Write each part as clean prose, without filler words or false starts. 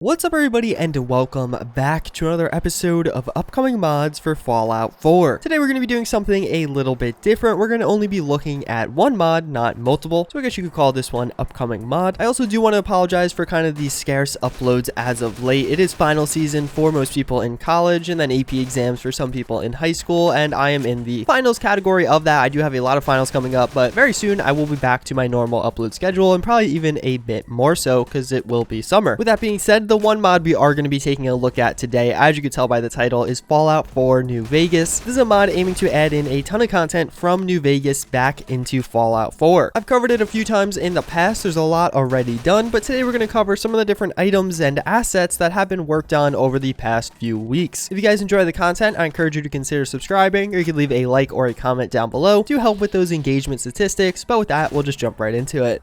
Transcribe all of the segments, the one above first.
What's up everybody and welcome back to another episode of upcoming mods for Fallout 4. Today we're going to be doing something a little bit different. We're going to only be looking at one mod, not multiple. So I guess you could call this one upcoming mod. I also do want to apologize for kind of these scarce uploads as of late. It is final season for most people in college and then AP exams for some people in high school. And I am in the finals category of that. I do have a lot of finals coming up, but very soon I will be back to my normal upload schedule and probably even a bit more so because it will be summer. With that being said, the one mod we are going to be taking a look at today, as you can tell by the title, is Fallout 4 New Vegas. This is a mod aiming to add in a ton of content from New Vegas back into Fallout 4. I've covered it a few times in the past, there's a lot already done, but today we're going to cover some of the different items and assets that have been worked on over the past few weeks. If you guys enjoy the content, I encourage you to consider subscribing, or you can leave a like or a comment down below to help with those engagement statistics, but with that, we'll just jump right into it.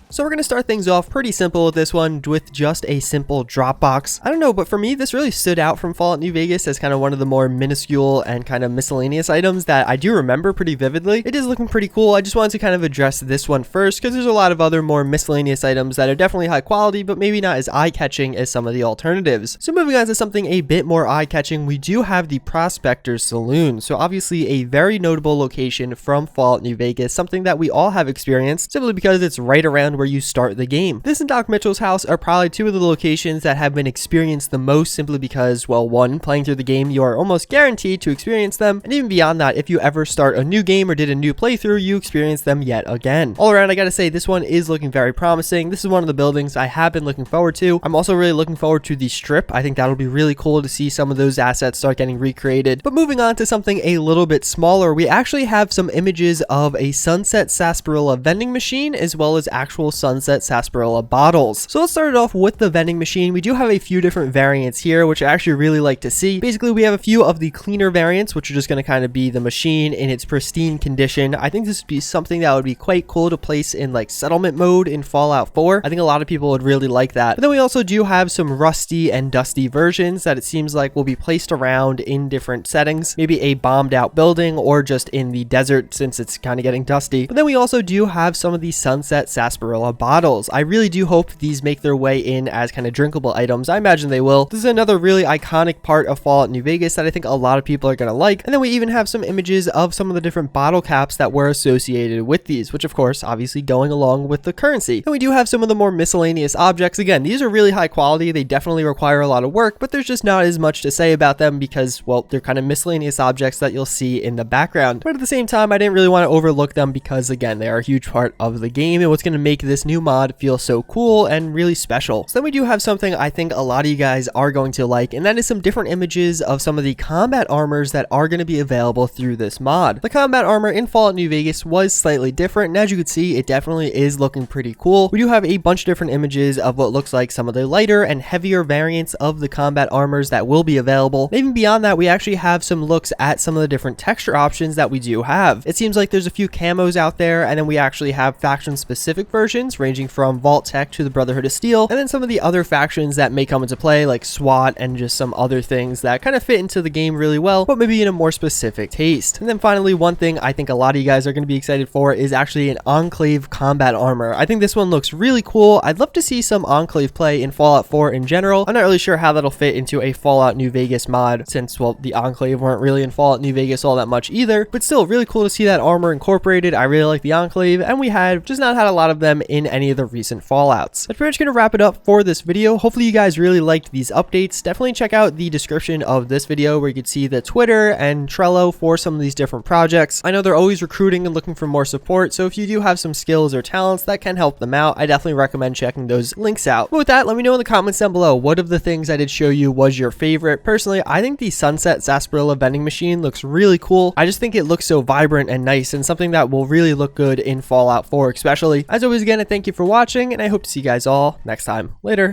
So we're going to start things off pretty simple with this one, with just a simple drop box. I don't know, but for me, this really stood out from Fallout New Vegas as kind of one of the more minuscule and kind of miscellaneous items that I do remember pretty vividly. It is looking pretty cool. I just wanted to kind of address this one first, because there's a lot of other more miscellaneous items that are definitely high quality, but maybe not as eye-catching as some of the alternatives. So moving on to something a bit more eye-catching, we do have the Prospectors Saloon. So obviously a very notable location from Fallout New Vegas, something that we all have experienced, simply because it's right around where you start the game. This and Doc Mitchell's house are probably two of the locations that have been experienced the most, simply because, well, one, playing through the game, you are almost guaranteed to experience them, and even beyond that, if you ever start a new game or did a new playthrough, you experience them yet again. All around, I gotta say, this one is looking very promising. This is one of the buildings I have been looking forward to. I'm also really looking forward to the strip. I think that'll be really cool to see some of those assets start getting recreated. But moving on to something a little bit smaller, we actually have some images of a Sunset Sarsaparilla vending machine, as well as actual Sunset Sarsaparilla bottles. So let's start it off with the vending machine. We do have a few different variants here, which I actually really like to see. Basically, we have a few of the cleaner variants, which are just going to kind of be the machine in its pristine condition. I think this would be something that would be quite cool to place in like settlement mode in Fallout 4. I think a lot of people would really like that. But then we also do have some rusty and dusty versions that it seems like will be placed around in different settings, maybe a bombed out building or just in the desert since it's kind of getting dusty. But then we also do have some of the Sunset Sarsaparilla bottles. I really do hope these make their way in as kind of drinkable items. I imagine they will. This is another really iconic part of Fallout New Vegas that I think a lot of people are going to like. And then we even have some images of some of the different bottle caps that were associated with these, which of course, obviously going along with the currency. And we do have some of the more miscellaneous objects. Again, these are really high quality. They definitely require a lot of work, but there's just not as much to say about them because, well, they're kind of miscellaneous objects that you'll see in the background. But at the same time, I didn't really want to overlook them because, again, they are a huge part of the game and what's going to make this new mod feel so cool and really special. So then we do have something I think a lot of you guys are going to like, and that is some different images of some of the combat armors that are going to be available through this mod. The combat armor in Fallout New Vegas was slightly different, and as you can see, it definitely is looking pretty cool. We do have a bunch of different images of what looks like some of the lighter and heavier variants of the combat armors that will be available. And even beyond that, we actually have some looks at some of the different texture options that we do have. It seems like there's a few camos out there, and then we actually have faction specific versions ranging from Vault Tech to the Brotherhood of Steel, and then some of the other factions that may come into play like SWAT and just some other things that kind of fit into the game really well, but maybe in a more specific taste. And then finally, one thing I think a lot of you guys are going to be excited for is actually an Enclave combat armor. I think this one looks really cool. I'd love to see some Enclave play in Fallout 4 in general. I'm not really sure how that'll fit into a Fallout New Vegas mod since, well, the Enclave weren't really in Fallout New Vegas all that much either, but still really cool to see that armor incorporated. I really like the Enclave, and we have just not had a lot of them in any of the recent Fallouts. That's pretty much going to wrap it up for this video. Hopefully you guys really liked these updates. Definitely check out the description of this video where you can see the Twitter and Trello for some of these different projects. I know they're always recruiting and looking for more support, so if you do have some skills or talents that can help them out, I definitely recommend checking those links out. But with that, let me know in the comments down below what of the things I did show you was your favorite. Personally, I think the Sunset Sarsaparilla vending machine looks really cool. I just think it looks so vibrant and nice and something that will really look good in Fallout 4 especially. As always, again, I thank you for watching, and I hope to see you guys all next time. Later.